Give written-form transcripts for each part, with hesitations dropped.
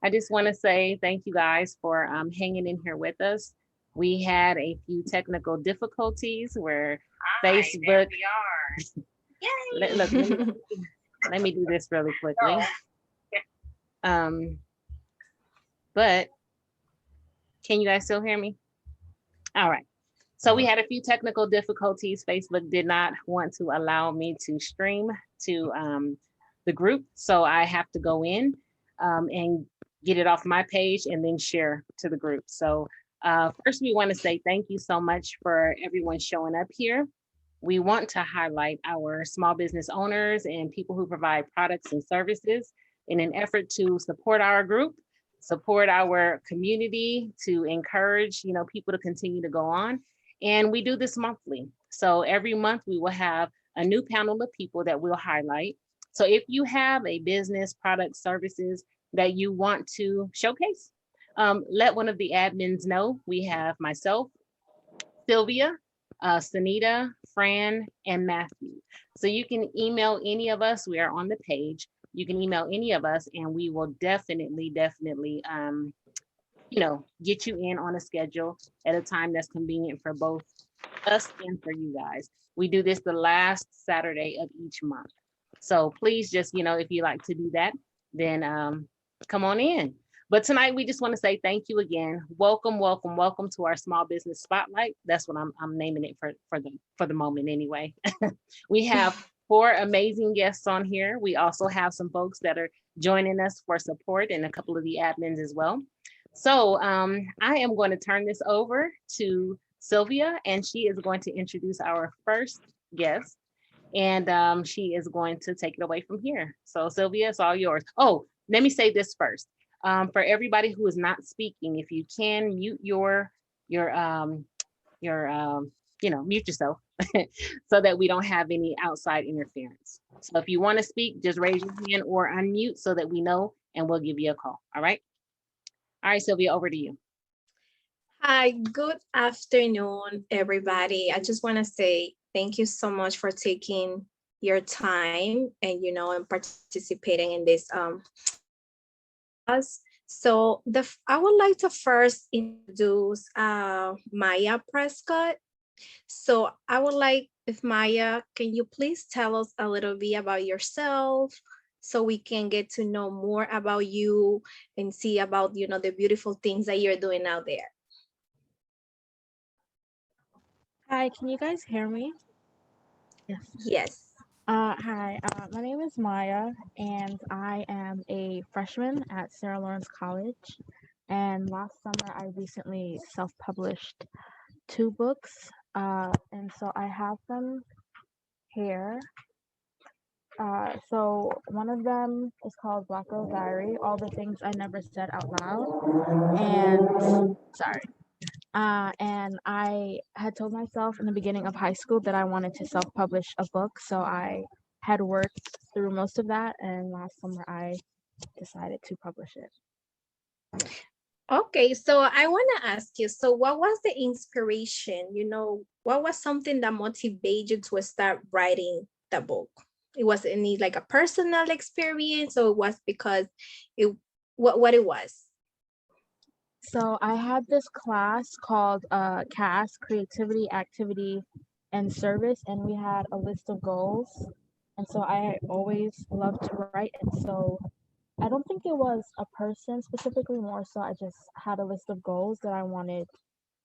I just want to say thank you guys for hanging in here with us. We had a few technical difficulties where Hi, there Facebook, we are. look, let me, Yay! let me do this really quickly. Um, but can you guys still hear me? All right. So we had a few technical difficulties. Facebook did not want to allow me to stream to the group. So I have to go in and get it off my page and then share to the group. So first, we want to say thank you so much for everyone showing up here. We want to highlight our small business owners and people who provide products and services in an effort to support our group, support our community, to encourage, people to continue to go on. And we do this monthly. So every month we will have a new panel of people that we'll highlight. So if you have a business, product, services that you want to showcase, let one of the admins know. We have myself, Sylvia, Sanita, Fran, and Matthew. So you can email any of us. We are on the page. You can email any of us, and we will definitely, get you in on a schedule at a time that's convenient for both us and for you guys. We do this the last Saturday of each month. So please just, if you like to do that, then come on in. But tonight we just want to say thank you again. Welcome, welcome, welcome to our small business spotlight. That's what I'm naming it for the moment anyway. We have four amazing guests on here. We also have some folks that are joining us for support and a couple of the admins as well. So I am going to turn this over to Sylvia, and she is going to introduce our first guest, and she is going to take it away from here. So Sylvia, it's all yours. Oh, let me say this first. For everybody who is not speaking, if you can mute your mute yourself so that we don't have any outside interference. So if you want to speak, just raise your hand or unmute so that we know, and we'll give you a call. All right. All right, Sylvia, over to you. Hi, good afternoon, everybody. I just want to say thank you so much for taking your time and and participating in this us. So I would like to first introduce Maya Prescott. So I would like, if Maya, can you please tell us a little bit about yourself so we can get to know more about you and see about the beautiful things that you're doing out there. Hi, can you guys hear me? Yes. Yes. Hi, my name is Maya, and I am a freshman at Sarah Lawrence College. And last summer, I recently self-published 2 books, and so I have them here. So one of them is called Black Girl Diary, All the Things I Never Said Out Loud. And sorry. And I had told myself in the beginning of high school that I wanted to self-publish a book, so I had worked through most of that, and last summer I decided to publish it. Okay, so I want to ask you, so what was the inspiration? What was something that motivated you to start writing the book? It was any like a personal experience, or it was because what it was? So I had this class called CAS, Creativity, Activity, and Service, and we had a list of goals. And so I always loved to write, and so I don't think it was a person specifically, more so I just had a list of goals that I wanted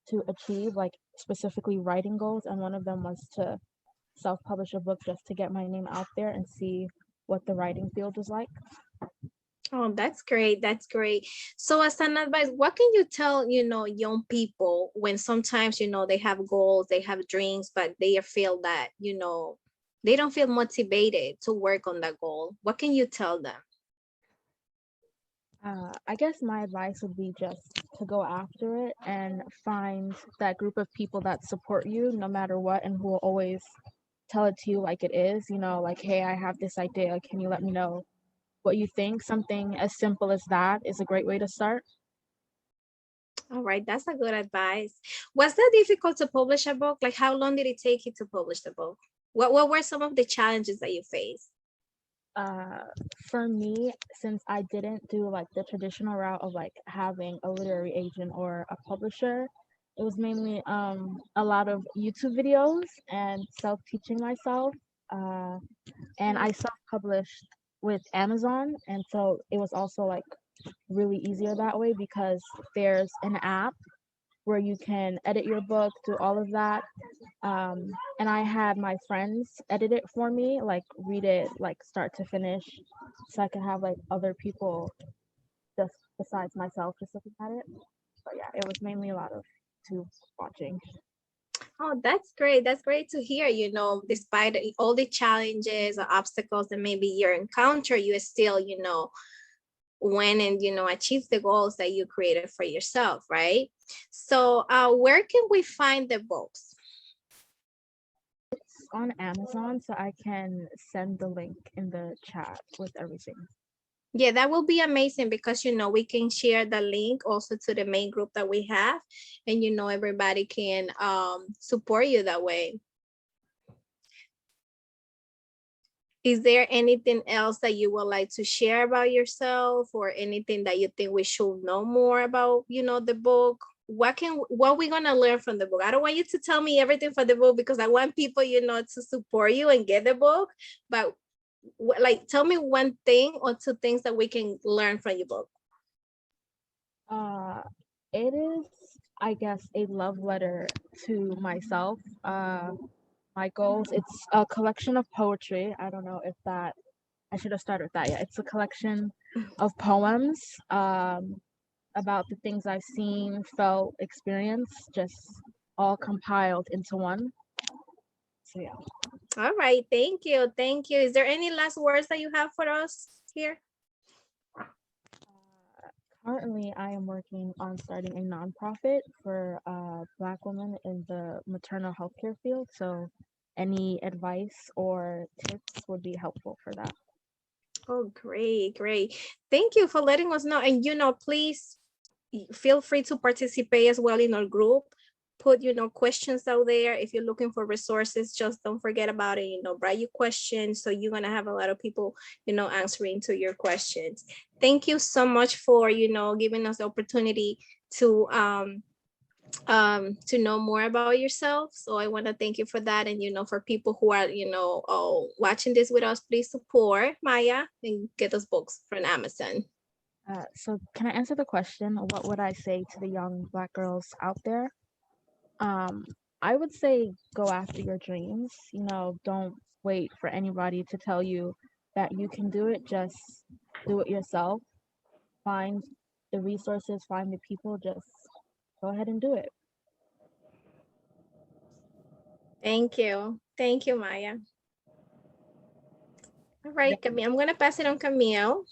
to achieve, like specifically writing goals, and one of them was to self-publish a book just to get my name out there and see what the writing field was like. Oh, that's great. That's great. So as an advice, what can you tell, young people when sometimes, they have goals, they have dreams, but they feel that, they don't feel motivated to work on that goal? What can you tell them? I guess my advice would be just to go after it and find that group of people that support you no matter what, and who will always tell it to you like it is, like, hey, I have this idea. Can you let me know what you think? Something as simple as that is a great way to start. All right, that's a good advice. Was that difficult to publish a book? Like, how long did it take you to publish the book? What were some of the challenges that you faced? Uh, for me, since I didn't do like the traditional route of like having a literary agent or a publisher, it was mainly a lot of YouTube videos and self-teaching myself. Uh, and I self-published with Amazon, and so it was also like really easier that way because there's an app where you can edit your book, do all of that. Um, and I had my friends edit it for me, like read it like start to finish, so I could have like other people just besides myself just looking at it. But yeah, it was mainly a lot of tube watching. Oh, that's great. That's great to hear. Despite all the challenges or obstacles that maybe you encounter, you still, went and, achieve the goals that you created for yourself, right? So where can we find the books? It's on Amazon, so I can send the link in the chat with everything. Yeah, that will be amazing because, we can share the link also to the main group that we have, and, everybody can support you that way. Is there anything else that you would like to share about yourself, or anything that you think we should know more about, the book? What we gonna learn from the book? I don't want you to tell me everything for the book because I want people, to support you and get the book. But like, tell me one thing or two things that we can learn from your book. It is, I guess, a love letter to myself. My goals. It's a collection of poetry. I don't know if that I should have started with that. Yeah, it's a collection of poems about the things I've seen, felt, experienced, just all compiled into one. So yeah. All right, thank you. Thank you. Is there any last words that you have for us here? Currently, I am working on starting a nonprofit for Black women in the maternal healthcare field. So any advice or tips would be helpful for that. Oh, great, great. Thank you for letting us know. And, please feel free to participate as well in our group. Put, questions out there. If you're looking for resources, just don't forget about it. Write your questions. So you're going to have a lot of people, answering to your questions. Thank you so much for, giving us the opportunity to know more about yourself. So I want to thank you for that. And, for people who are, watching this with us, please support Maya and get those books from Amazon. So can I answer the question? What would I say to the young Black girls out there? I would say go after your dreams. Don't wait for anybody to tell you that you can do it. Just do it yourself. Find the resources, find the people, just go ahead and do it. Thank you. Thank you, Maya. All right, Camille, I'm going to pass it on Camille.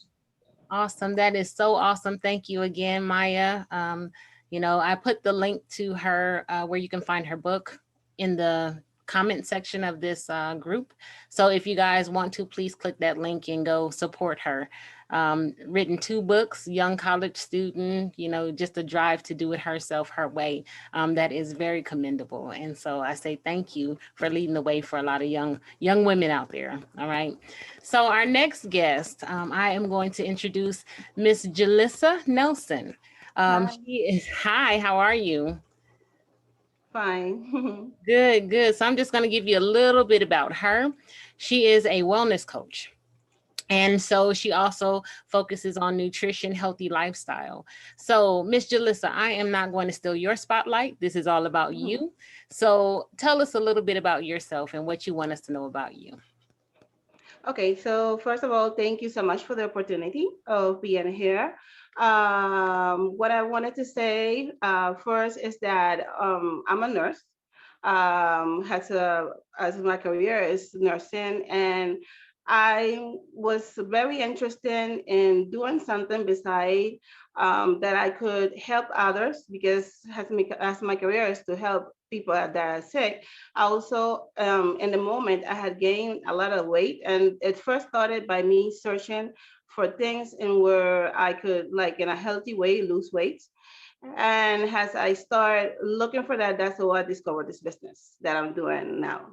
Awesome. That is so awesome. Thank you again, Maya. I put the link to her where you can find her book in the comment section of this group. So if you guys want to, please click that link and go support her. Written 2 books, young college student, just a drive to do it herself, her way. That is very commendable. And so I say thank you for leading the way for a lot of young women out there. All right. So our next guest, I am going to introduce Miss Jalissa Nelson. Hi, how are you? Fine. Good, good. So I'm just going to give you a little bit about her. She is a wellness coach. And so she also focuses on nutrition, healthy lifestyle. So Miss Jalissa, I am not going to steal your spotlight. This is all about you. So tell us a little bit about yourself and what you want us to know about you. Okay, so first of all, thank you so much for the opportunity of being here. What I wanted to say first is that I'm a nurse. As my career is nursing, and I was very interested in doing something beside that I could help others, because as my career is to help people that are sick. I also, in the moment, I had gained a lot of weight, and it first started by me searching for things in where I could, like in a healthy way, lose weight. And as I start looking for that, that's how I discovered this business that I'm doing now.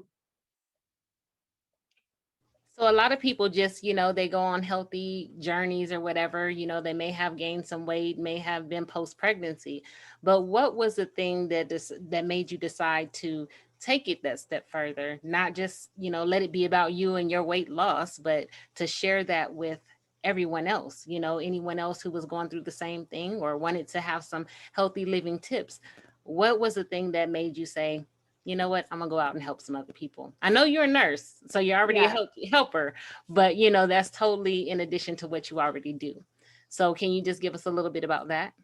So a lot of people just, they go on healthy journeys or whatever, they may have gained some weight, may have been post-pregnancy. But what was the thing that made you decide to take it that step further? Not just, let it be about you and your weight loss, but to share that with everyone else, anyone else who was going through the same thing or wanted to have some healthy living tips. What was the thing that made you say, you know what, I'm gonna go out and help some other people? I know you're a nurse, so you're already a Yeah. helper, but that's totally in addition to what you already do. So can you just give us a little bit about that?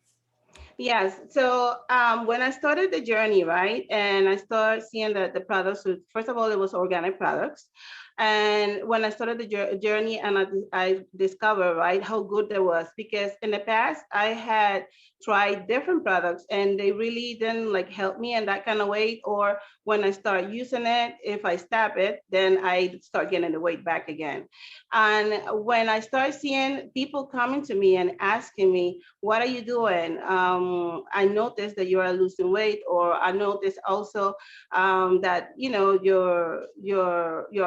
Yes. So when I started the journey, right, and I started seeing that the products, first of all, it was organic products. And when I started the journey and I discovered, right, how good that was, because in the past I had tried different products and they really didn't like help me in that kind of way. Or when I start using it, if I stop it, then I start getting the weight back again. And when I start seeing people coming to me and asking me, what are you doing? I noticed that you are losing weight, or I noticed also that you're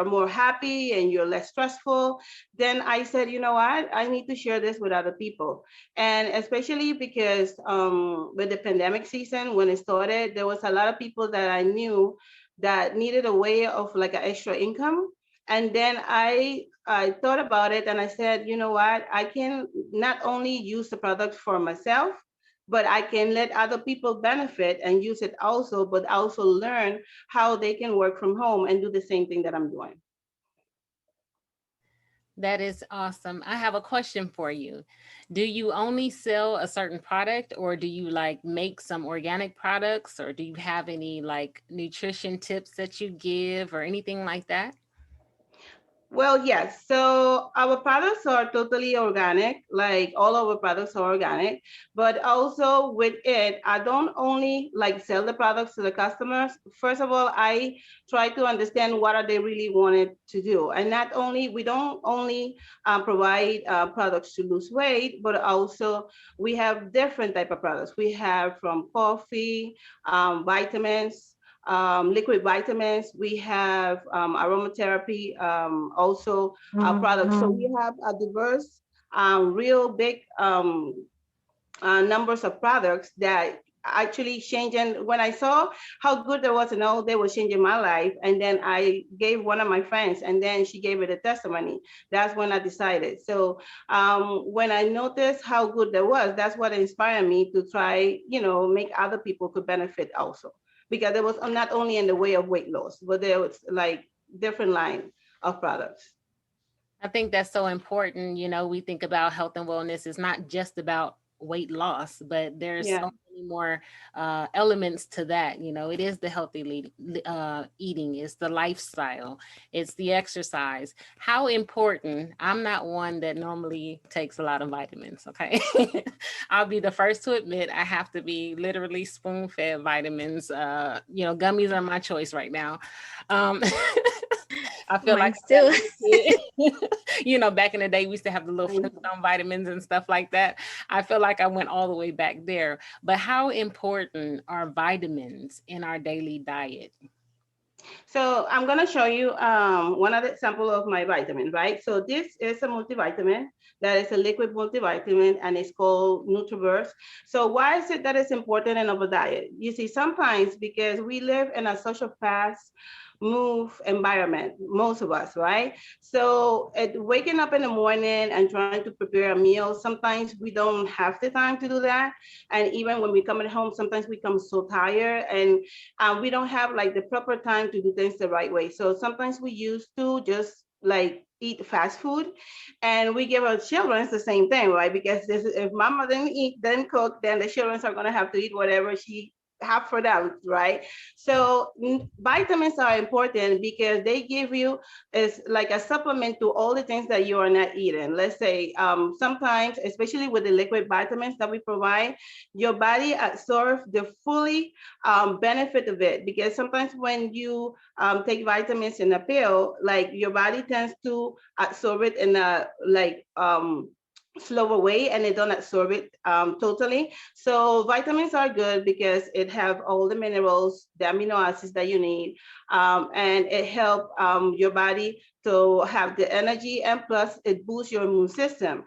more happy and you're less stressful. Then I said, you know what? I need to share this with other people, and especially because with the pandemic season when it started, there was a lot of people that I knew that needed a way of like an extra income. And then I thought about it and I said, you know what, I can not only use the product for myself, but I can let other people benefit and use it also, but also learn how they can work from home and do the same thing that I'm doing. That is awesome. I have a question for you. Do you only sell a certain product, or do you like make some organic products, or do you have any like nutrition tips that you give or anything like that? Well, yes. So our products are totally organic, like all our products are organic, but also with it, I don't only like sell the products to the customers. First of all, I try to understand what are they really wanted to do. And not only, we don't only provide products to lose weight, but also we have different type of products. We have from coffee, vitamins, liquid vitamins. We have aromatherapy, also products. So we have a diverse, real big numbers of products that actually changing. When I saw how good there was and all they were changing my life, and then I gave one of my friends, and then she gave it a testimony. That's when I decided. So when I noticed how good there was, that's what inspired me to try, make other people could benefit also, because it was not only in the way of weight loss, but there was like different line of products. I think that's so important. We think about health and wellness. It's not just about weight loss, but there's Yeah. so many more elements to that. It is the healthy eating, it's the lifestyle, it's the exercise. How important, I'm not one that normally takes a lot of vitamins, okay? I'll be the first to admit I have to be literally spoon fed vitamins. Gummies are my choice right now. Um, I feel like Mine's I'm that too. little kid. Back in the day, we used to have the little I know. Flintstone vitamins and stuff like that. I feel like I went all the way back there. But how important are vitamins in our daily diet? So I'm gonna show you one other example of my vitamin, right? So this is a multivitamin that is a liquid multivitamin and it's called Nutriverse. So why is it that it's important in our diet? You see, sometimes because we live in a social fast move environment, most of us, right? So waking up in the morning and trying to prepare a meal, sometimes we don't have the time to do that. And even when we come at home, sometimes we come so tired and we don't have like the proper time to do things the right way. So sometimes we used to just like eat fast food, and we give our children the same thing, right? Because if mama didn't cook, then the children are gonna have to eat whatever she have for them, right? So vitamins are important because they give you is like a supplement to all the things that you are not eating. Let's say sometimes, especially with the liquid vitamins that we provide, your body absorbs the fully benefit of it, because sometimes when you take vitamins in a pill, like your body tends to absorb it in a like slower way and they don't absorb it totally. So vitamins are good because it have all the minerals, the amino acids that you need, and it help your body to have the energy, and plus it boosts your immune system.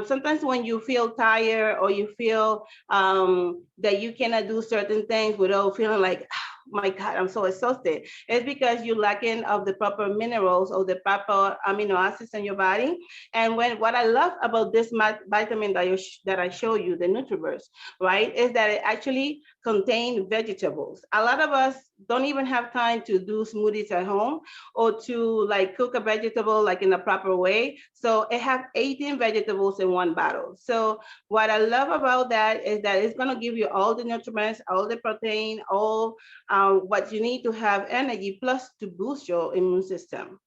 Sometimes when you feel tired or you feel that you cannot do certain things without feeling like, my God, I'm so exhausted. It's because you're lacking of the proper minerals or the proper amino acids in your body. And what I love about this vitamin that I show you, the Nutriverse, right, is that it actually contains vegetables. A lot of us don't even have time to do smoothies at home or to like cook a vegetable like in a proper way. So it has 18 vegetables in one bottle. So what I love about that is that it's going to give you all the nutrients, all the protein, all what you need to have energy, plus to boost your immune system,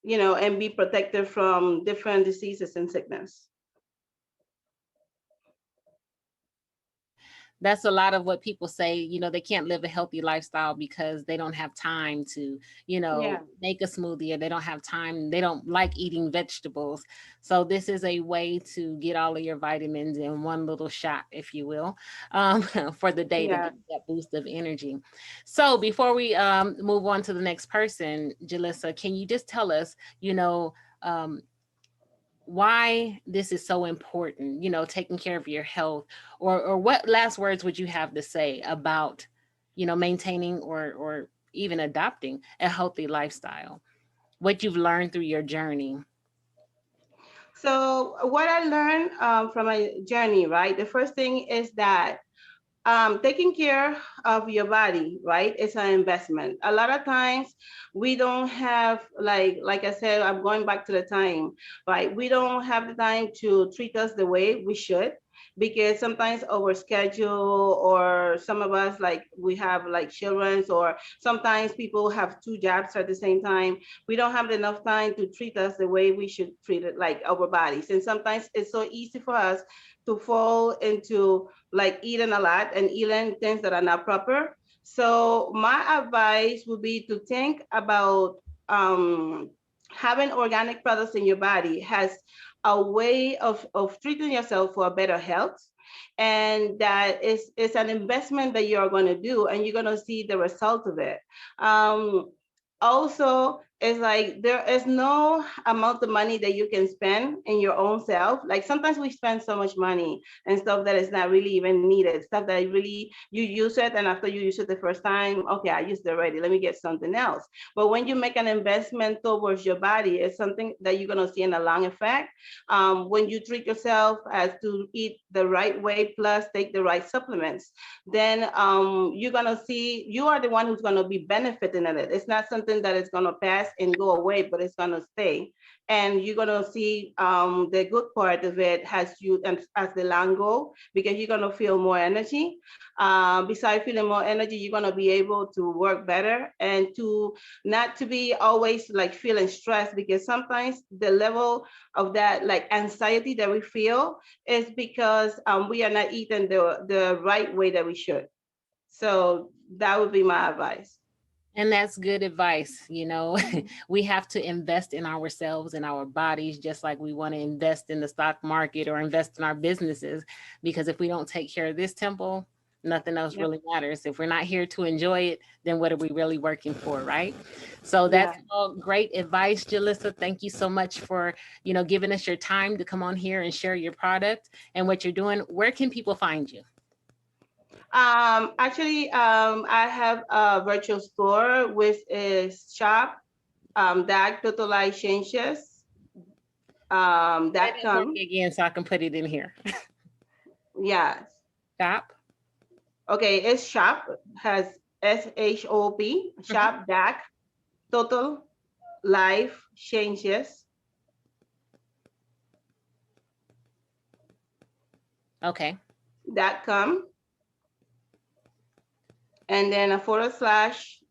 and be protected from different diseases and sickness. That's a lot of what people say, they can't live a healthy lifestyle because they don't have time to, Yeah. make a smoothie, or they don't have time. They don't like eating vegetables. So this is a way to get all of your vitamins in one little shot, if you will, for the day to Yeah. get that boost of energy. So before we move on to the next person, Jalissa, can you just tell us, um, why this is so important, taking care of your health, or what last words would you have to say about, maintaining or even adopting a healthy lifestyle, what you've learned through your journey? So what I learned from my journey, right? The first thing is that taking care of your body, right, is an investment. A lot of times we don't have, like I said, I'm going back to the time, right? We don't have the time to treat us the way we should, because sometimes our schedule, or some of us, like we have like children, or sometimes people have two jobs at the same time. We don't have enough time to treat us the way we should treat it, like our bodies. And sometimes it's so easy for us to fall into like eating a lot and eating things that are not proper. So my advice would be to think about having organic products in your body has a way of treating yourself for better health. And that is an investment that you're going to do, and you're going to see the result of it. Also, it's like there is no amount of money that you can spend in your own self. Like sometimes we spend so much money and stuff that is not really even needed, stuff that really you use it, and after you use it the first time, okay, I used it already, let me get something else. But when you make an investment towards your body, it's something that you're going to see in a long effect. When you treat yourself as to eat the right way, plus take the right supplements, then you're going to see you are the one who's going to be benefiting in it. It's not something that is going to pass and go away, but it's going to stay. And you're going to see the good part of it as the long go, because you're going to feel more energy. Besides feeling more energy, you're going to be able to work better, and to not to be always like feeling stressed, because sometimes the level of that like anxiety that we feel is because we are not eating the right way that we should. So that would be my advice. And that's good advice. We have to invest in ourselves and our bodies, just like we want to invest in the stock market or invest in our businesses. Because if we don't take care of this temple, nothing else Yep. really matters. If we're not here to enjoy it, then what are we really working for, right? So that's Yeah. all great advice, Jalissa. Thank you so much for, giving us your time to come on here and share your product and what you're doing. Where can people find you? Actually, I have a virtual store, which is shop that totalize changes Say dot that for com. me again so I can put it in here. Yes. Stop. Okay, it's shop, has shop, Mhm. shop dac total life changes Okay. .com, and then a forward slash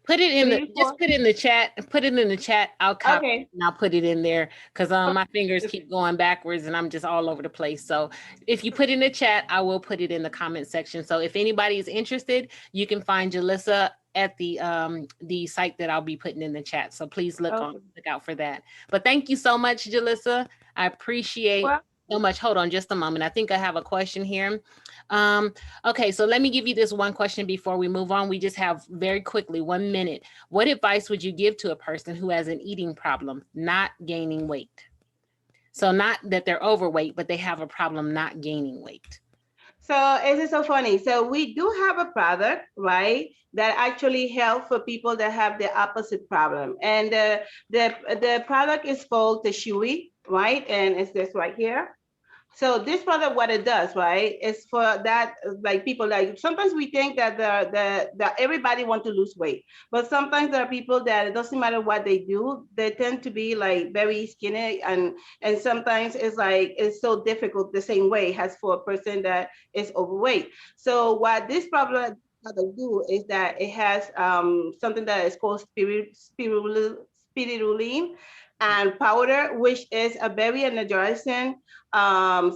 Put it in the three just four. put it in the chat. Put it in the chat. I'll copy it Okay. and I'll put it in there because my fingers Okay. keep going backwards and I'm just all over the place. So if you put in the chat, I will put it in the comment section. So if anybody is interested, you can find Jalissa at the site that I'll be putting in the chat. So please look Okay. out for that. But thank you so much, Jalissa. I appreciate Well, so much. Hold on just a moment. I think I have a question here. Okay, so let me give you this one question before we move on. We just have very quickly 1 minute. What advice would you give to a person who has an eating problem, not gaining weight? So not that they're overweight, but they have a problem not gaining weight. so it is so funny. So we do have a product, right, that actually help for people that have the opposite problem. And the product is called the Shui, right? And it's this right here. So this product, what it does, right, is for that, like people like, sometimes we think that that everybody want to lose weight, but sometimes there are people that it doesn't matter what they do, they tend to be like very skinny, and sometimes it's like, it's so difficult the same way as for a person that is overweight. So what this product do is that it has something that is called spirulina and powder, which is a very energizing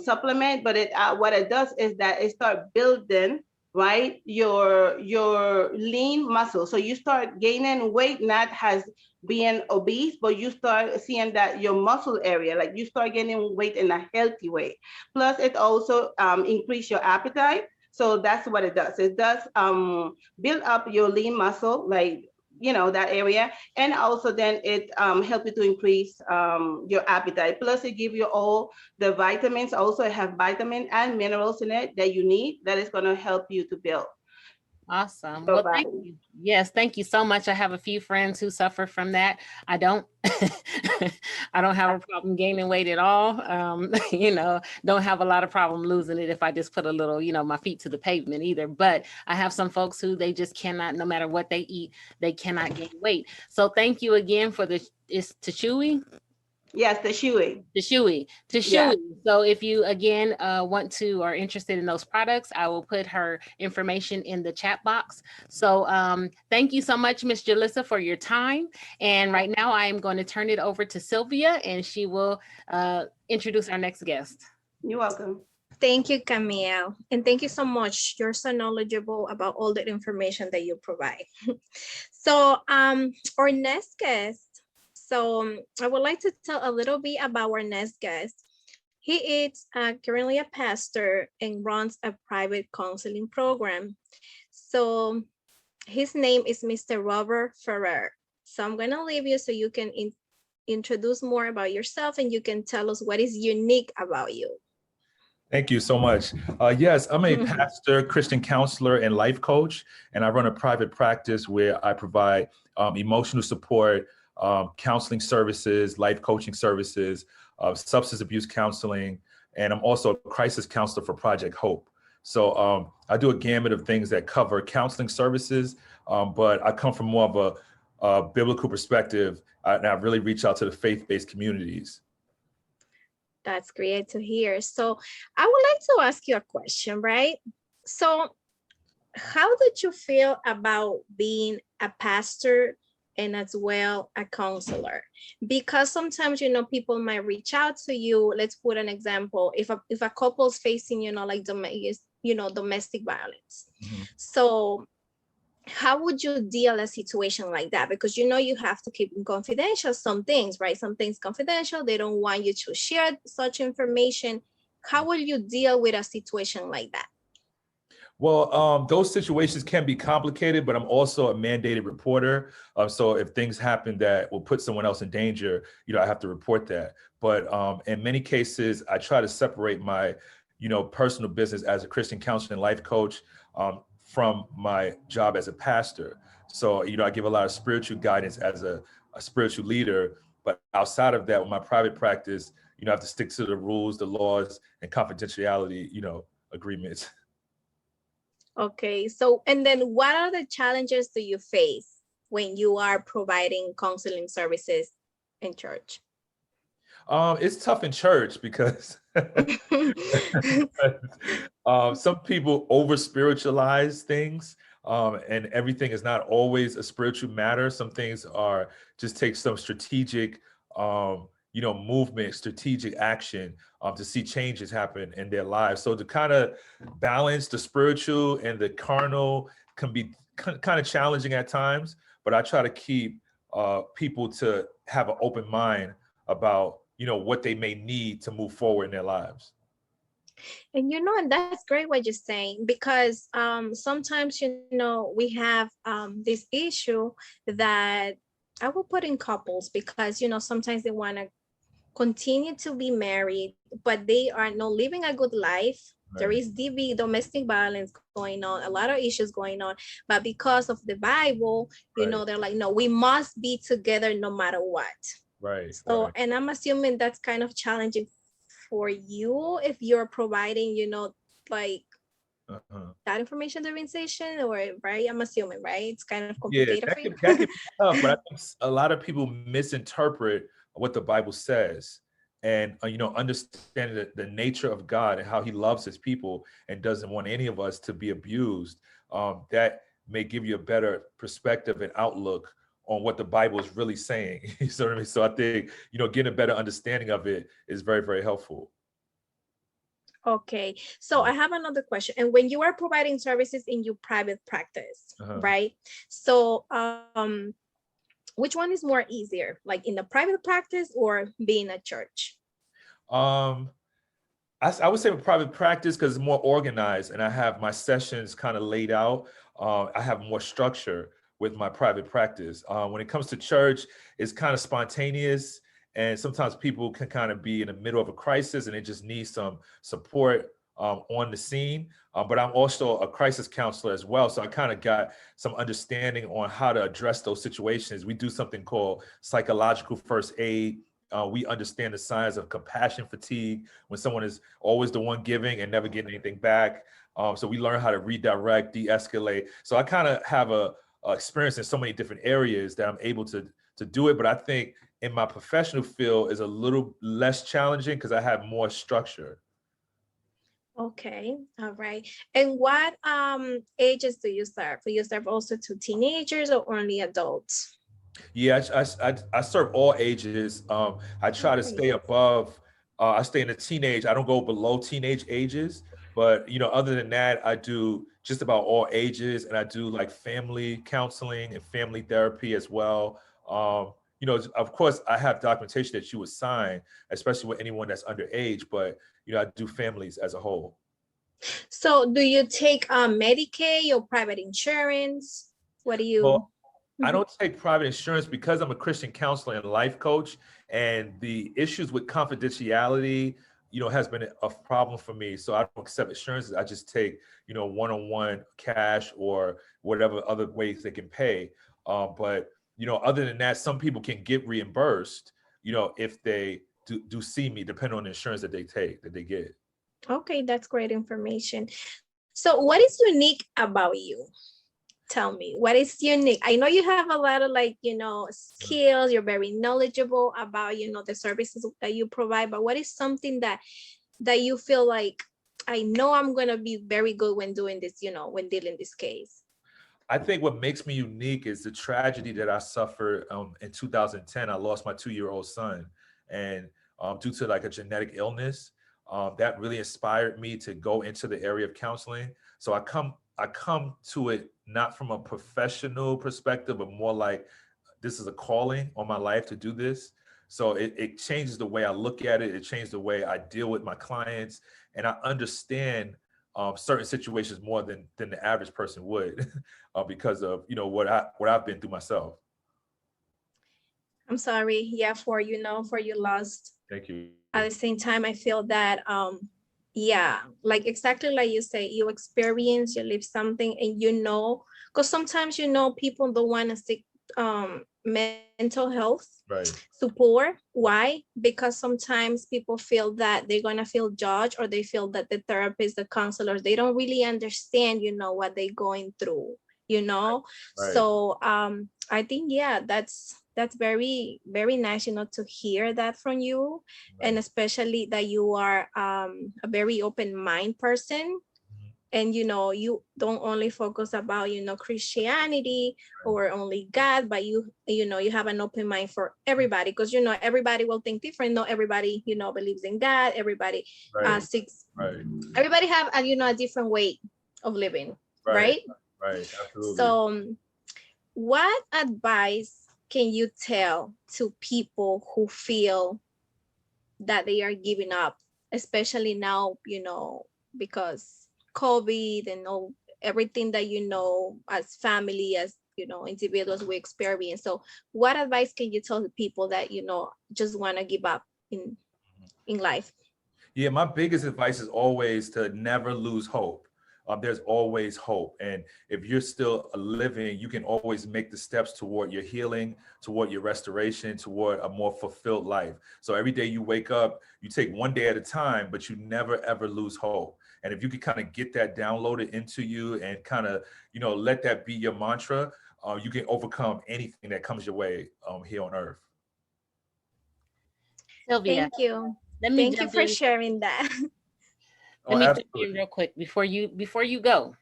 supplement. But it what it does is that it start building, right, your lean muscle. So you start gaining weight, not as being obese, but you start seeing that your muscle area, like you start gaining weight in a healthy way. Plus, it also increase your appetite. So that's what it does. It does build up your lean muscle, like, you know, that area, and also then it helps you to increase your appetite. Plus it gives you all the vitamins. Also it have vitamin and minerals in it that you need, that is going to help you to build Awesome. your Well, thank body. you. Yes, thank you so much. I have a few friends who suffer from that. I don't. I don't have a problem gaining weight at all. Don't have a lot of problem losing it if I just put a little, my feet to the pavement either. But I have some folks who they just cannot, no matter what they eat, they cannot gain weight. So thank you again for it's Tashui. Yes, the Shui. Tashui. Yeah. So if you again want to or interested in those products, I will put her information in the chat box. So thank you so much, Miss Jalissa, for your time. And right now I am going to turn it over to Sylvia, and she will introduce our next guest. You're welcome. Thank you, Camille. And thank you so much. You're so knowledgeable about all the information that you provide. So our next guest, I would like to tell a little bit about our next guest. He is currently a pastor and runs a private counseling program. So his name is Mr. Robert Ferrer. So I'm gonna leave you so you can introduce more about yourself, and you can tell us what is unique about you. Thank you so much. Yes, I'm a pastor, Christian counselor, and life coach, and I run a private practice where I provide emotional support, counseling services, life coaching services, substance abuse counseling, and I'm also a crisis counselor for Project Hope. So I do a gamut of things that cover counseling services, but I come from more of a biblical perspective, and I really reach out to the faith-based communities. That's great to hear. So I would like to ask you a question, right? So how did you feel about being a pastor and as well a counselor? Because sometimes, people might reach out to you. Let's put an example. If a couple's facing, domestic violence. Mm-hmm. So how would you deal a situation like that? Because you have to keep confidential some things, right? Some things confidential. They don't want you to share such information. How will you deal with a situation like that? Well, those situations can be complicated, but I'm also a mandated reporter. So if things happen that will put someone else in danger, I have to report that. But in many cases, I try to separate my, personal business as a Christian counselor and life coach from my job as a pastor. So, I give a lot of spiritual guidance as a spiritual leader, but outside of that, with my private practice, I have to stick to the rules, the laws, and confidentiality, agreements. Okay, so, and then what are the challenges do you face when you are providing counseling services in church? It's tough in church because some people over spiritualize things, and everything is not always a spiritual matter. Some things are just take some strategic, movement, strategic action to see changes happen in their lives. So to kind of balance the spiritual and the carnal can be kind of challenging at times, but I try to keep people to have an open mind about, you know, what they may need to move forward in their lives. And you know, and that's great what you're saying, because sometimes, you know, we have this issue that I will put in couples, because, you know, sometimes they want to continue to be married, but they are not living a good life. There Right. is domestic violence going on, a lot of issues going on, but because of the Bible, you know, Right. they're like, no, we must be together no matter what. Right. So, Right. and I'm assuming that's kind of challenging for you if you're providing, you know, like that information during session, or right? I'm assuming, right? It's kind of Yeah, complicated for you. that can be tough, but I think a lot of people misinterpret what the Bible says, and you know, understanding the nature of God and how He loves His people and doesn't want any of us to be abused. That may give you a better perspective and outlook on what the Bible is really saying. You know what I mean? So I think, you know, getting a better understanding of it is very, very helpful. Okay, so I have another question. And when you are providing services in your private practice, right? So which one is more easier, like in the private practice or being at church? I would say with private practice, because it's more organized and I have my sessions kind of laid out. I have more structure with my private practice. When it comes to church, it's kind of spontaneous, and sometimes people can kind of be in the middle of a crisis and they just need some support on the scene. But I'm also a crisis counselor as well, so I kind of got some understanding on how to address those situations. We do something called psychological first aid. We understand the signs of compassion fatigue, when someone is always the one giving and never getting anything back. So we learn how to redirect, de-escalate. So I kind of have a experience in so many different areas that I'm able to do it. But I think in my professional field is a little less challenging because I have more structure. Okay, all right. And what ages do you serve? Do you serve also to teenagers or only adults? Yeah, I serve all ages. I try to stay above. I stay in the teenage. I don't go below teenage ages. But you know, other than that, I do just about all ages, and I do like family counseling and family therapy as well. You know, of course, I have documentation that you would sign, especially with anyone that's underage. But you know, I do families as a whole. So do you take Medicaid or private insurance? What do you? Well, I don't take private insurance because I'm a Christian counselor and life coach, and the issues with confidentiality, you know, has been a problem for me. So I don't accept insurances. I just take, you know, one-on-one cash or whatever other ways they can pay. But you know, other than that, some people can get reimbursed, you know, if they do see me, depending on the insurance that they get. Okay, that's great information. So what is unique about you? Tell me, what is unique? I know you have a lot of, like, you know, skills. You're very knowledgeable about, you know, the services that you provide, but what is something that you feel like, I know I'm going to be very good when doing this, you know, when dealing this case? I think what makes me unique is the tragedy that I suffered in 2010. I lost my 2-year-old son, and due to like a genetic illness, that really inspired me to go into the area of counseling. So I come to it not from a professional perspective, but more like this is a calling on my life to do this. So it changes the way I look at it. It changed the way I deal with my clients, and I understand certain situations more than the average person would, because of, you know, what I've been through myself. I'm sorry, yeah, for, you know, for your loss. Thank you. At the same time, I feel that yeah, like exactly like you say, you experience, you live something, and you know, because sometimes, you know, people don't want to seek mental health support. Why? Because sometimes people feel that they're gonna feel judged, or they feel that the therapists, the counselors, they don't really understand, you know, what they're going through, you know. So I think, yeah, that's very, very nice, you know, to hear that from you. And especially that you are a very open mind person, and, you know, you don't only focus about, you know, Christianity or only God, but you know, you have an open mind for everybody, because, you know, everybody will think different. Not everybody, you know, believes in God. Everybody seeks, everybody have a, you know, a different way of living, right? Right, absolutely. So, what advice can you tell to people who feel that they are giving up, especially now, because COVID and all everything that as family, as individuals we experience. So, what advice can you tell the people that just want to give up in life? Yeah, my biggest advice is always to never lose hope. There's always hope. And if you're still living, you can always make the steps toward your healing, toward your restoration, toward a more fulfilled life. So every day you wake up, you take one day at a time, but you never, ever lose hope. And if you could kind of get that downloaded into you and kind of, let that be your mantra, you can overcome anything that comes your way here on earth. Sylvia, Thank you. let me Thank you jump for in. sharing that. Let Oh, me jump in absolutely. real quick before you go.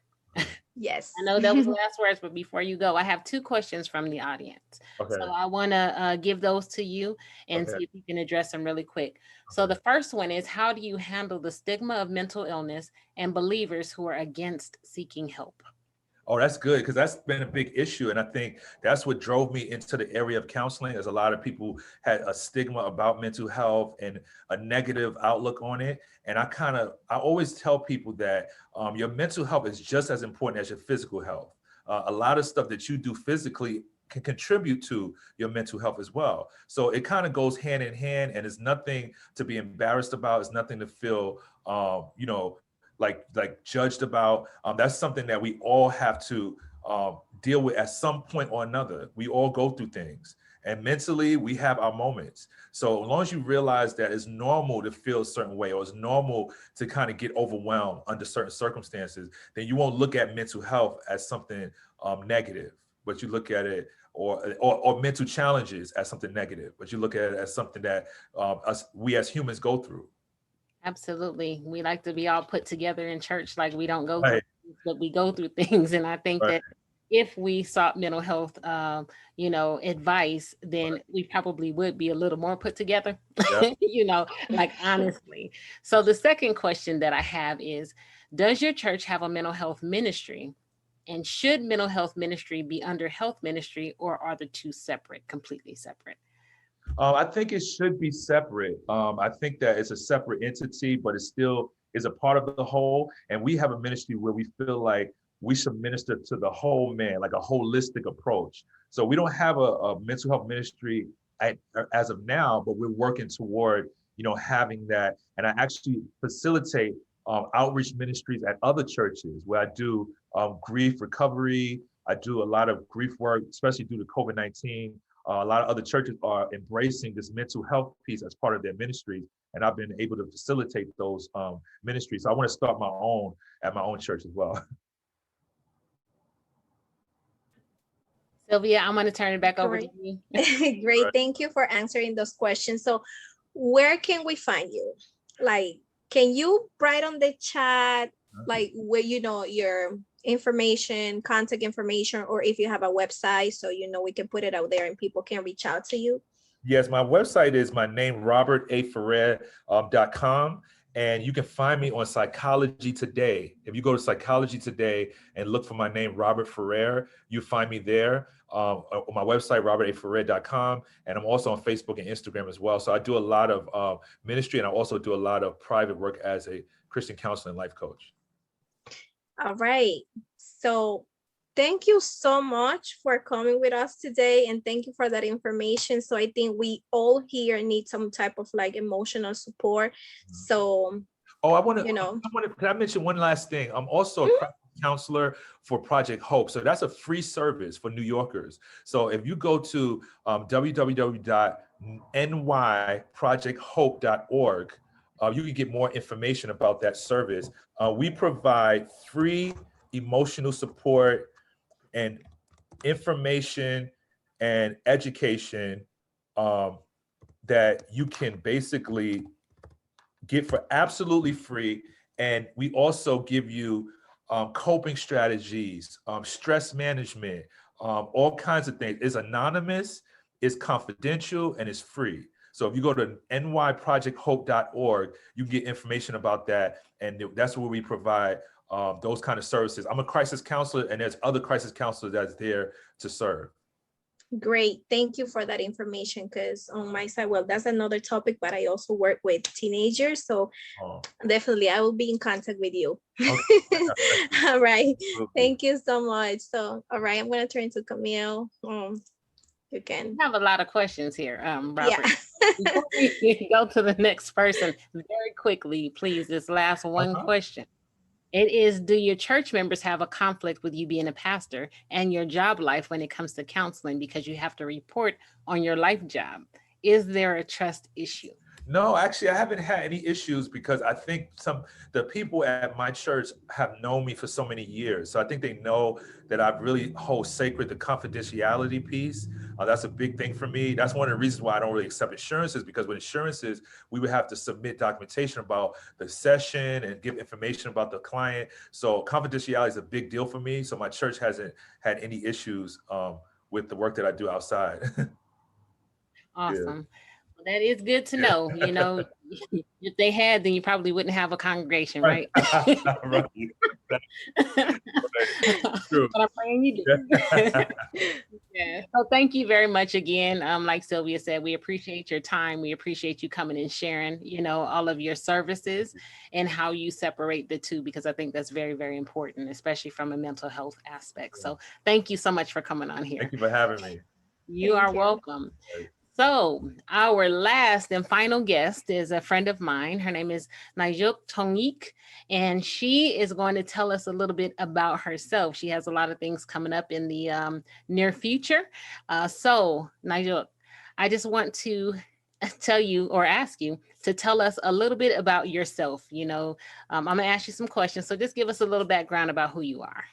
Yes. I know that was the last words, but before you go, I have two questions from the audience. Okay. So I want to give those to you and Okay. see if you can address them really quick. So the first one is, how do you handle the stigma of mental illness and believers who are against seeking help? Oh, that's good, because that's been a big issue. And I think that's what drove me into the area of counseling, as a lot of people had a stigma about mental health and a negative outlook on it. And I always tell people that your mental health is just as important as your physical health. A lot of stuff that you do physically can contribute to your mental health as well. So it kind of goes hand in hand, and it's nothing to be embarrassed about. It's nothing to feel, like judged about. That's something that we all have to deal with at some point or another. We all go through things, and mentally we have our moments. So as long as you realize that it's normal to feel a certain way, or it's normal to kind of get overwhelmed under certain circumstances, then you won't look at mental health as something negative, but you look at it, or mental challenges as something negative, but you look at it as something that we as humans go through. Absolutely. We like to be all put together in church, like we don't go through Right. things, but we go through things. And I think Right. that if we sought mental health, advice, then we probably would be a little more put together, Yep. like honestly. So the second question that I have is, does your church have a mental health ministry? And should mental health ministry be under health ministry, or are the two separate, completely separate? I think it should be separate. I think that it's a separate entity, but it still is a part of the whole. And we have a ministry where we feel like we should minister to the whole man, like a holistic approach. So we don't have a mental health ministry as of now, but we're working toward, having that. And I actually facilitate outreach ministries at other churches where I do grief recovery. I do a lot of grief work, especially due to COVID-19. A lot of other churches are embracing this mental health piece as part of their ministries, and I've been able to facilitate those ministries. So I want to start my own at my own church as well. Sylvia, I'm going to turn it back over to Great. you. Great. Right. Thank you for answering those questions. So, where can we find you? Like, can you write on the chat, like where your information, contact information, or if you have a website, so we can put it out there and people can reach out to you? Yes, my website is my name, robertaferrer.com. And you can find me on Psychology Today. If you go to Psychology Today and look for my name, Robert Ferrer, you find me there on my website, robertaferrer.com. And I'm also on Facebook and Instagram as well. So I do a lot of ministry, and I also do a lot of private work as a Christian counselor and life coach. All right. So thank you so much for coming with us today, and thank you for that information. So I think we all here need some type of like emotional support. So I want to, can I mention one last thing? I'm also a practice counselor for Project Hope. So that's a free service for New Yorkers. So if you go to www.nyprojecthope.org, you can get more information about that service. We provide free emotional support and information and education that you can basically get for absolutely free. And we also give you coping strategies, stress management, all kinds of things. It's anonymous, it's confidential, and it's free. So if you go to nyprojecthope.org, you get information about that. And that's where we provide those kind of services. I'm a crisis counselor, and there's other crisis counselors that's there to serve. Great, thank you for that information, because on my side, well, that's another topic, but I also work with teenagers, so definitely I will be in contact with you. Okay. All right, thank you so much. So, all right, I'm gonna turn to Camille. You can. I have a lot of questions here, Robert. Yeah. Before we go to the next person, very quickly, please, this last one question. It is, do your church members have a conflict with you being a pastor and your job life when it comes to counseling, because you have to report on your life job? Is there a trust issue? No, actually, I haven't had any issues, because I think the people at my church have known me for so many years. So I think they know that I really hold sacred the confidentiality piece. That's a big thing for me. That's one of the reasons why I don't really accept insurances, because with insurances, we would have to submit documentation about the session and give information about the client. So confidentiality is a big deal for me. So my church hasn't had any issues with the work that I do outside. Awesome. Yeah. Well, that is good to know. You know, if they had, then you probably wouldn't have a congregation, right? Right. True. But I'm praying you do. Yeah. So thank you very much again. Like Sylvia said, we appreciate your time. We appreciate you coming and sharing, you know, all of your services and how you separate the two, because I think that's very, very important, especially from a mental health aspect. So thank you so much for coming on here. Thank you for having me. You are welcome. So our last and final guest is a friend of mine. Her name is Najuk Tongik, and she is going to tell us a little bit about herself. She has a lot of things coming up in the near future. So Najuk, I just want to tell you or ask you to tell us a little bit about yourself. You know, I'm going to ask you some questions. So just give us a little background about who you are.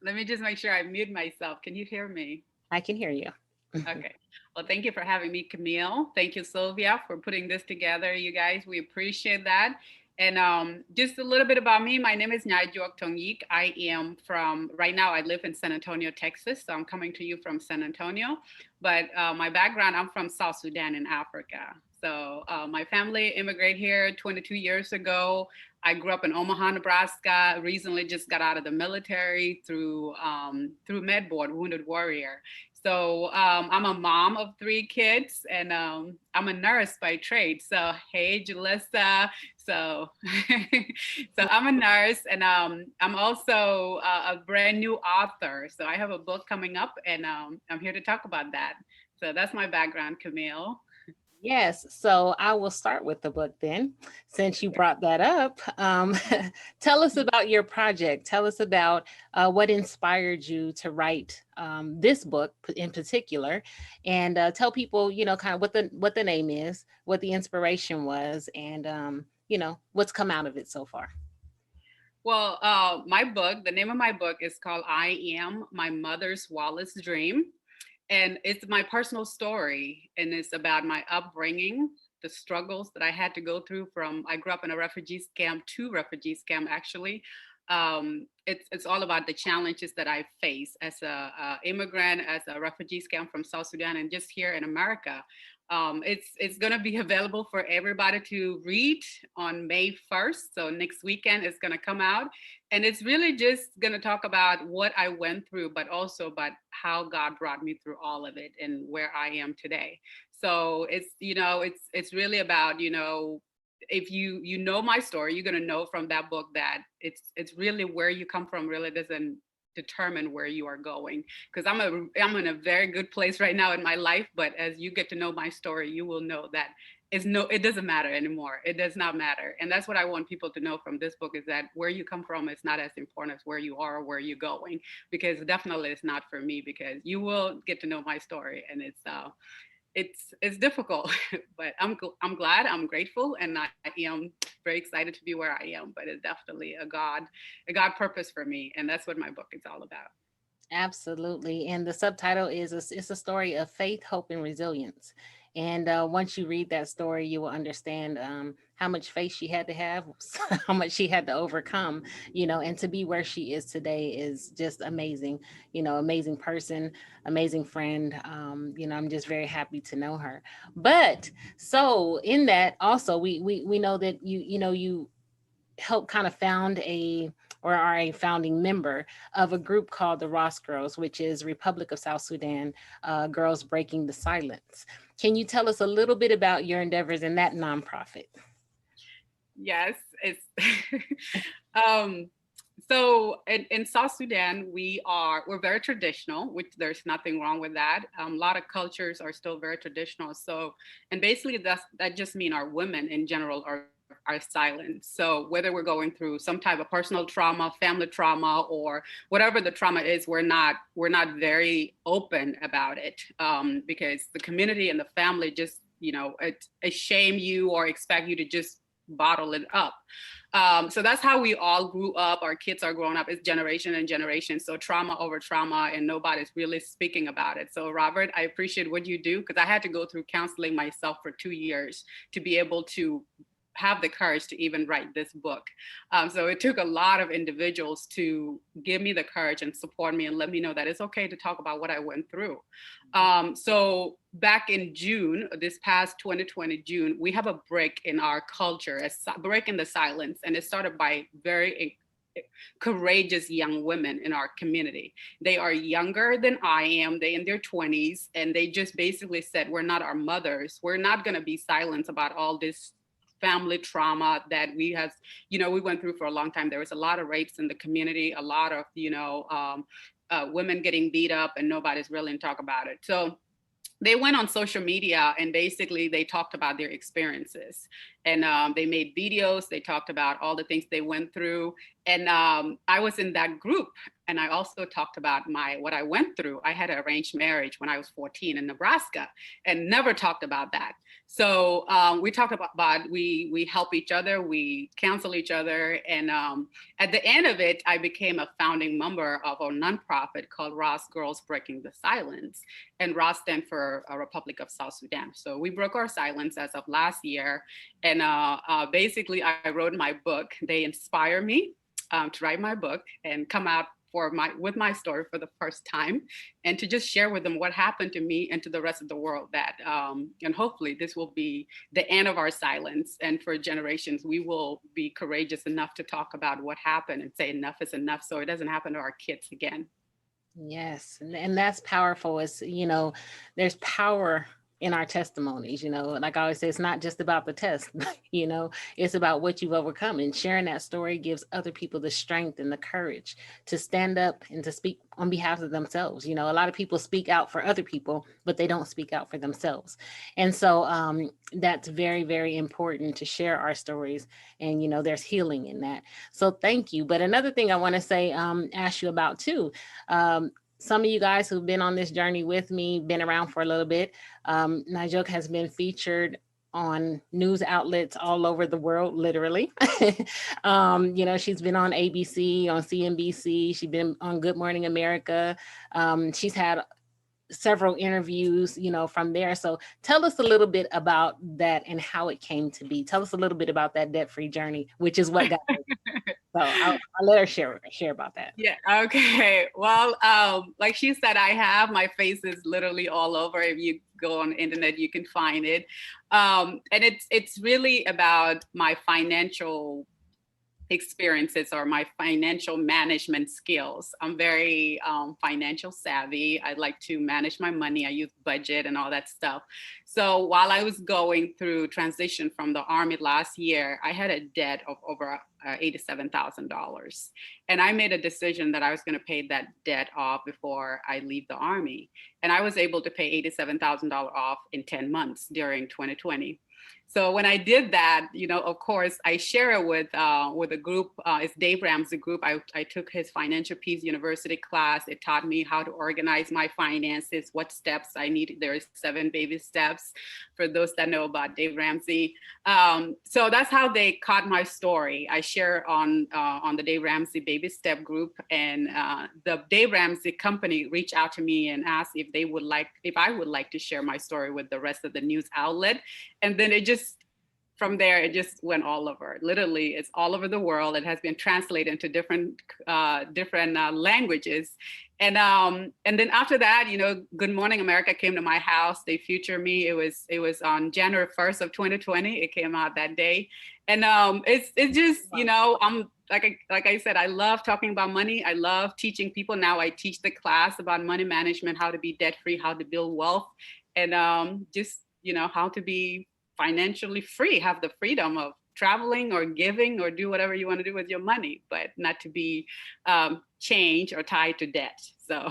Let me just make sure I mute myself. Can you hear me? I can hear you. Okay. Well, thank you for having me, Camille. Thank you, Sylvia, for putting this together. You guys, we appreciate that. And just a little bit about me. My name is Najuk Tongik. I am from, right now I live in San Antonio, Texas. So I'm coming to you from San Antonio. But my background, I'm from South Sudan in Africa. So my family immigrated here 22 years ago. I grew up in Omaha, Nebraska. Recently just got out of the military through MedBoard, Wounded Warrior. So I'm a mom of 3 kids, and I'm a nurse by trade. So hey, Jalissa. So I'm a nurse, and I'm also a brand new author. So I have a book coming up, and I'm here to talk about that. So that's my background, Camille. Yes, so I will start with the book then, since you brought that up. Tell us about your project. Tell us about what inspired you to write this book in particular, and tell people, you know, kind of what the name is, what the inspiration was, and you know, what's come out of it so far. Well, my book, the name of my book is called I Am My Mother's Wildest Dream. And it's my personal story, and it's about my upbringing, the struggles that I had to go through from, I grew up in a refugee camp, 2 refugee camps actually. It's all about the challenges that I face as a immigrant, as a refugee camp from South Sudan, and just here in America. It's going to be available for everybody to read on May 1st. So next weekend it's going to come out. And it's really just going to talk about what I went through, but also about how God brought me through all of it and where I am today. So it's, you know, it's really about, you know, if you know my story, you're going to know from that book that it's really where you come from really doesn't determine where you are going, because I'm in a very good place right now in my life, but as you get to know my story, you will know that it doesn't matter anymore. It does not matter. And that's what I want people to know from this book, is that where you come from is not as important as where you are or where you're going, because definitely it's not for me, because you will get to know my story, and it's difficult, but I'm glad, I'm grateful, and I am very excited to be where I am. But it's definitely a God purpose for me, and that's what my book is all about. Absolutely, and the subtitle is it's a story of faith, hope, and resilience. And once you read that story, you will understand how much faith she had to have, how much she had to overcome, and to be where she is today is just amazing. Amazing person, amazing friend. I'm just very happy to know her. But so in that also, we know that you helped kind of found or are a founding member of a group called the Ross Girls, which is Republic of South Sudan Girls Breaking the Silence. Can you tell us a little bit about your endeavors in that nonprofit? Yes, it's so in South Sudan, we're very traditional, which there's nothing wrong with that. A lot of cultures are still very traditional. So, and basically that just means our women in general are silent. So whether we're going through some type of personal trauma, family trauma, or whatever the trauma is, we're not very open about it because the community and the family just it shame you or expect you to just bottle it up. So that's how we all grew up. Our kids are growing up. It's generation and generation. So trauma over trauma, and nobody's really speaking about it. So Robert, I appreciate what you do, because I had to go through counseling myself for 2 years to be able to have the courage to even write this book. So it took a lot of individuals to give me the courage and support me and let me know that it's okay to talk about what I went through. So back in June, this past 2020 June, we have a break in our culture, a break in the silence. And it started by very courageous young women in our community. They are younger than I am. They in their 20s. And they just basically said, we're not our mothers. We're not going to be silent about all this family trauma that we went through for a long time. There was a lot of rapes in the community, a lot of, women getting beat up, and nobody's really talk about it. So they went on social media and basically they talked about their experiences, and they made videos. They talked about all the things they went through. And I was in that group, and I also talked about what I went through. I had an arranged marriage when I was 14 in Nebraska, and never talked about that. So we talked about we help each other, we counsel each other. And at the end of it, I became a founding member of a nonprofit called Ross Girls Breaking the Silence. And Ross stands for Republic of South Sudan. So we broke our silence as of last year. And basically, I wrote my book. They inspire me to write my book and come out with my story for the first time, and to just share with them what happened to me and to the rest of the world. That and hopefully this will be the end of our silence, and for generations we will be courageous enough to talk about what happened and say enough is enough, so it doesn't happen to our kids again. Yes, and that's powerful. It's, there's power in our testimonies, like I always say, it's not just about the test, it's about what you've overcome, and sharing that story gives other people the strength and the courage to stand up and to speak on behalf of themselves. A lot of people speak out for other people, but they don't speak out for themselves. And so that's very, very important to share our stories, and there's healing in that. So thank you. But another thing I want to say, ask you about too, some of you guys who've been on this journey with me, been around for a little bit, Najoke has been featured on news outlets all over the world, literally. She's been on ABC, on CNBC, she's been on Good Morning America. She's had several interviews, from there. So tell us a little bit about that and how it came to be. Tell us a little bit about that debt-free journey, which is what got her. So I'll let her share about that. Yeah. Okay. Well, like she said, my face is literally all over. If you go on the internet, you can find it. And it's really about my financial experiences or my financial management skills. I'm very financial savvy. I like to manage my money. I use budget and all that stuff. So while I was going through transition from the Army last year, I had a debt of over $87,000. And I made a decision that I was going to pay that debt off before I leave the Army. And I was able to pay $87,000 off in 10 months during 2020. So when I did that, of course, I share it with a group. It's Dave Ramsey group. I took his Financial Peace University class. It taught me how to organize my finances, what steps I needed. There are 7 baby steps. steps, for those that know about Dave Ramsey. So that's how they caught my story. I share on the Dave Ramsey Baby Step group, and the Dave Ramsey company reached out to me and asked if I would like to share my story with the rest of the news outlet. And then from there, it just went all over. Literally, it's all over the world. It has been translated into different languages. And then after that, Good Morning America came to my house. They featured me. It was on January 1st of 2020. It came out that day. And it's just, I'm like I said, I love talking about money. I love teaching people. Now I teach the class about money management, how to be debt free, how to build wealth, and just how to be financially free, have the freedom of traveling or giving or do whatever you want to do with your money, but not to be chained or tied to debt. So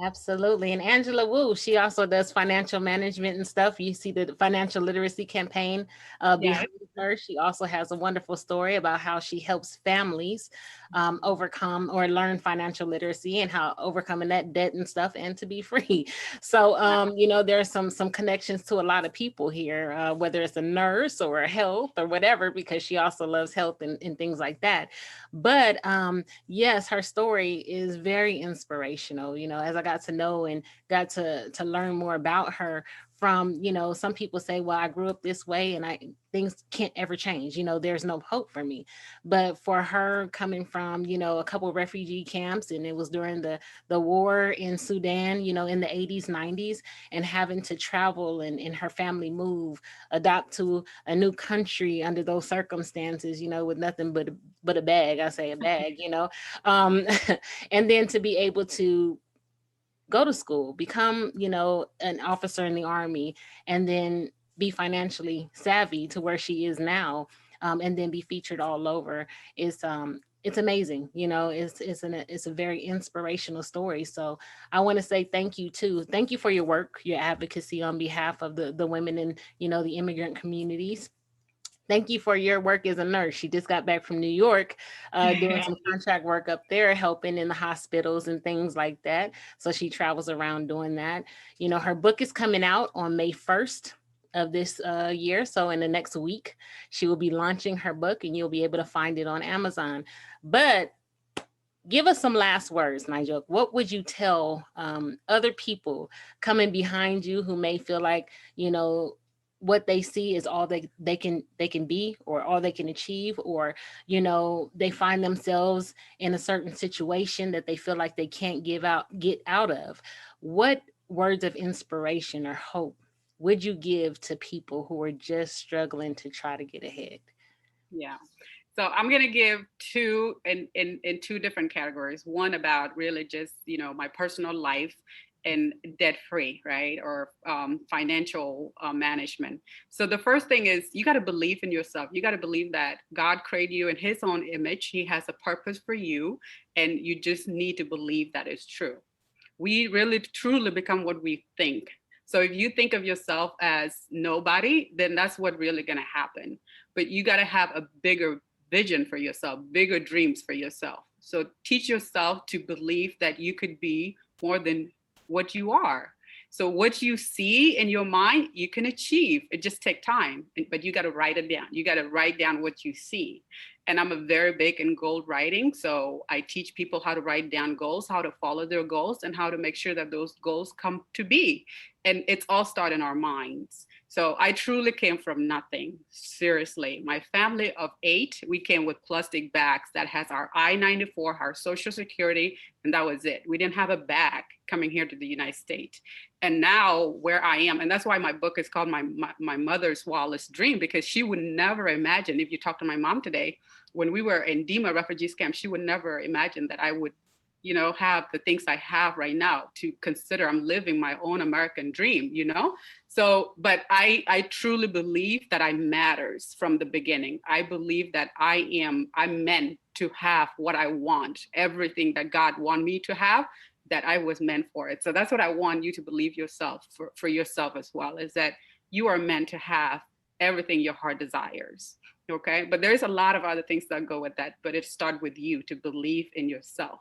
Absolutely. And Angela Wu, she also does financial management and stuff. You see the financial literacy campaign behind her. She also has a wonderful story about how she helps families overcome or learn financial literacy and how overcoming that debt and stuff and to be free. So, there's some connections to a lot of people here, whether it's a nurse or a health or whatever, because she also loves health and things like that. But yes, her story is very inspirational. As I got to know and got to learn more about her from, some people say, well, I grew up this way and things can't ever change. There's no hope for me. But for her coming from, a couple of refugee camps, and it was during the war in Sudan, in the 80s, 90s, and having to travel and her family move, adopt to a new country under those circumstances, with nothing but a bag. I say a bag, and then to be able to go to school, become, an officer in the Army, and then be financially savvy to where she is now, and then be featured all over. It's amazing. It's a very inspirational story. So I want to say thank you too. Thank you for your work, your advocacy on behalf of the women in, the immigrant communities. Thank you for your work as a nurse. She just got back from New York, doing some contract work up there, helping in the hospitals and things like that. So she travels around doing that. Her book is coming out on May 1st of this year. So in the next week, she will be launching her book and you'll be able to find it on Amazon. But give us some last words, Nigel. What would you tell other people coming behind you who may feel like, what they see is all they can be or all they can achieve, or they find themselves in a certain situation that they feel like they can't get out of? What words of inspiration or hope would you give to people who are just struggling to try to get ahead? Yeah. So I'm going to give two in two different categories. One about really just, my personal life and debt-free, right? Or financial management. So the first thing is you got to believe in yourself. You got to believe that God created you in his own image. He has a purpose for you, and you just need to believe that it's true. We really truly become what we think. So if you think of yourself as nobody, then that's what really going to happen. But you got to have a bigger vision for yourself, bigger dreams for yourself. So teach yourself to believe that you could be more than what you are. So what you see in your mind, you can achieve. It just takes time, but you got to write it down. You got to write down what you see. And I'm a very big in goal writing. So I teach people how to write down goals, how to follow their goals, and how to make sure that those goals come to be. And it's all started in our minds. So I truly came from nothing, seriously. My family of 8, we came with plastic bags that has our I-94, our Social Security, and that was it. We didn't have a bag coming here to the United States. And now where I am, and that's why my book is called My Mother's Wildest Dream, because she would never imagine, if you talk to my mom today, when we were in Dima refugees camp, she would never imagine that I would have the things I have right now to consider I'm living my own American dream, So, but I truly believe that I matters from the beginning. I believe that I'm meant to have what I want, everything that God want me to have, that I was meant for it. So that's what I want you to believe yourself for yourself as well, is that you are meant to have everything your heart desires. Okay. But there's a lot of other things that go with that, but it starts with you to believe in yourself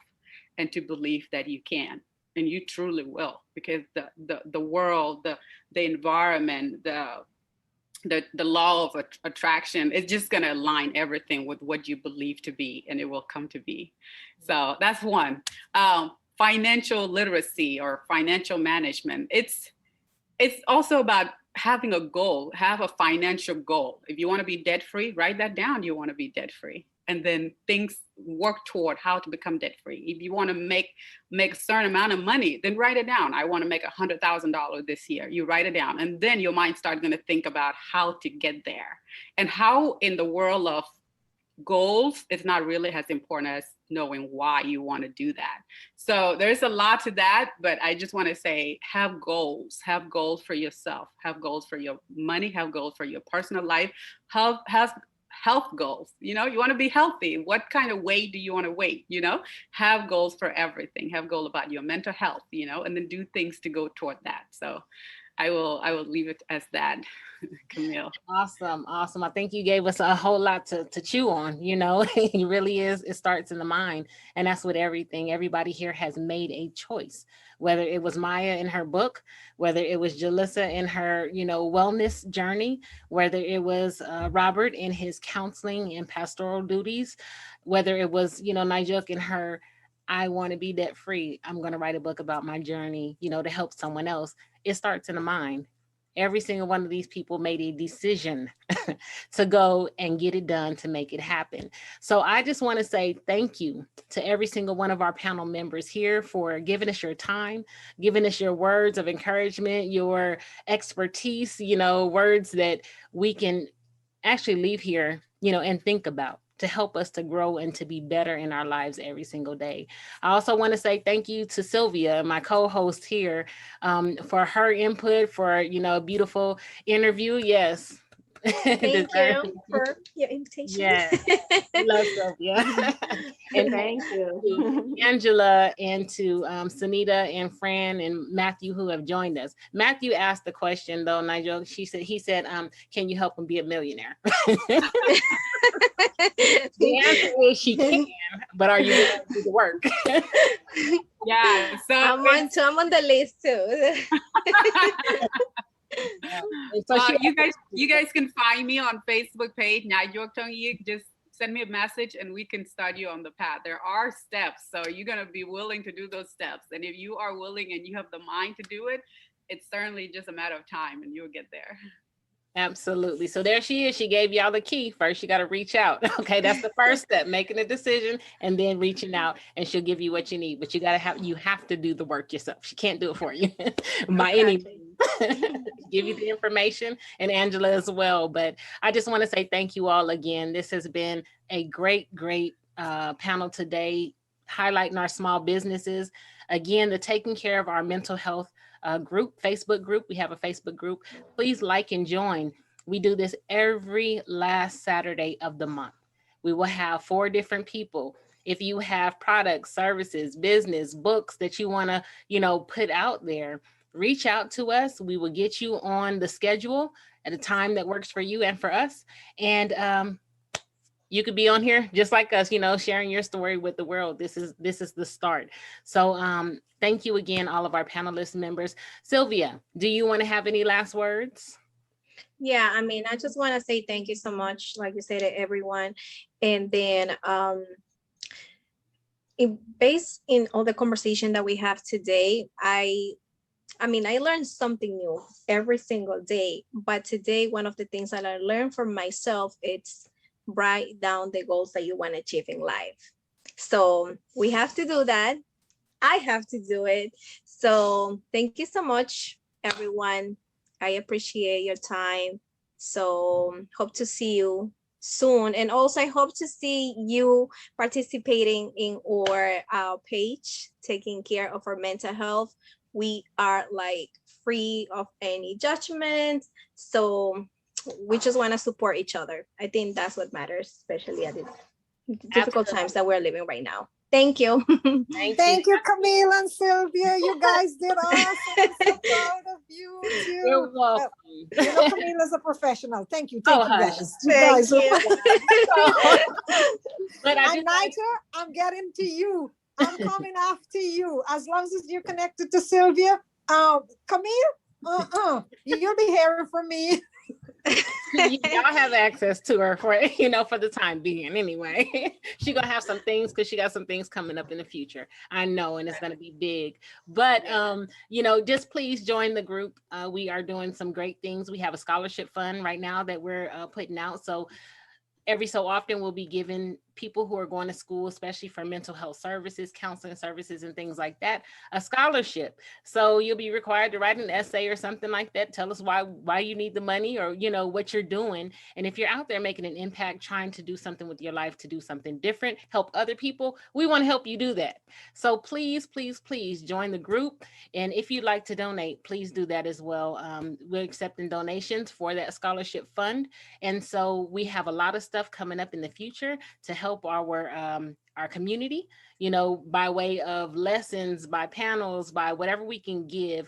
and to believe that you can. and you truly will, because the world, the environment, the law of attraction is just going to align everything with what you believe to be, and it will come to be. So that's one. Financial literacy or financial management. It's also about having a goal, have a financial goal. If you want to be debt free, write that down. You want to be debt free, and then things work toward how to become debt free. If you want to make a certain amount of money, then write it down. I want to make $100,000 this year. You write it down, and then your mind starts going to think about how to get there, and how in the world of goals, it's not really as important as knowing why you want to do that. So there's a lot to that, but I just want to say, have goals for yourself, have goals for your money, have goals for your personal life, have health goals. You want to be healthy. What kind of weight do you want to weigh? Have goals for everything. Have goal about your mental health, and then do things to go toward that. So I will leave it as that, Camille. Awesome. I think you gave us a whole lot to chew on, It really is. It starts in the mind. And that's what everybody here has made a choice, whether it was Maya in her book, whether it was Jalissa in her, wellness journey, whether it was Robert in his counseling and pastoral duties, whether it was, Nijuk in her, I want to be debt free. I'm going to write a book about my journey, to help someone else. It starts in the mind. Every single one of these people made a decision to go and get it done, to make it happen. So I just want to say thank you to every single one of our panel members here for giving us your time, giving us your words of encouragement, your expertise, words that we can actually leave here, and think about, to help us to grow and to be better in our lives every single day. I also want to say thank you to Sylvia, my co-host here, for her input, for, a beautiful interview. Yes. Thank you for your invitation. Yes. Love Sylvia. And Thank you. Angela, and to Sunita and Fran and Matthew, who have joined us. Matthew asked the question though, Nigel. He said, can you help him be a millionaire? The answer is she can, but are you willing to do the work? Yeah, so I'm on the list too. So you guys can find me on Facebook page. Now, just send me a message and we can start you on the path. There are steps, so you're gonna be willing to do those steps. And if you are willing and you have the mind to do it, it's certainly just a matter of time, and you'll get there. Absolutely. So there she is. She gave y'all the key. First, you got to reach out. Okay, that's the first step, making a decision and then reaching out, and she'll give you what you need. But you have to do the work yourself. She can't do it for you by any means. Give you the information, and Angela as well. But I just want to say thank you all again. This has been a great panel today, highlighting our small businesses. Again, the taking care of our mental health group, Facebook group. We have a Facebook group. Please like and join. We do this every last Saturday of the month. We will have 4 different people. If you have products, services, business, books that you want to, put out there, reach out to us. We will get you on the schedule at a time that works for you and for us. And you could be on here just like us, sharing your story with the world. This is the start. So thank you again, all of our panelist members. Sylvia, do you want to have any last words? Yeah, I just want to say thank you so much, like you said, to everyone. And then based in all the conversation that we have today, I learned something new every single day. But today, one of the things that I learned for myself, it's write down the goals that you want to achieve in life. So we have to do that. I have to do it. So thank you so much, everyone. I appreciate your time. So hope to see you soon. And also I hope to see you participating in our page, taking care of our mental health. We are free of any judgment. So we just want to support each other. I think that's what matters, especially at these difficult times that we're living right now. Thank you. Thank you, Camille and Sylvia. You guys did awesome. I'm so proud of you too. You're welcome. Camille is a professional. Thank you. Thank you guys. Thank you. But I'm Nigel. I'm getting to you. I'm coming after you. As long as you're connected to Sylvia, Camille, you'll be hearing from me. Y'all have access to her for, for the time being anyway. She gonna have some things because she got some things coming up in the future. I know, and it's gonna be big. But just please join the group. We are doing some great things. We have a scholarship fund right now that we're putting out. So every so often we'll be giving people who are going to school, especially for mental health services, counseling services, and things like that, a scholarship. So you'll be required to write an essay or something like that. Tell us why you need the money, or what you're doing. And if you're out there making an impact, trying to do something with your life, to do something different, help other people, we want to help you do that. So please, please, please join the group. And if you'd like to donate, please do that as well. We're accepting donations for that scholarship fund. And so we have a lot of stuff coming up in the future to help our community, by way of lessons, by panels, by whatever we can give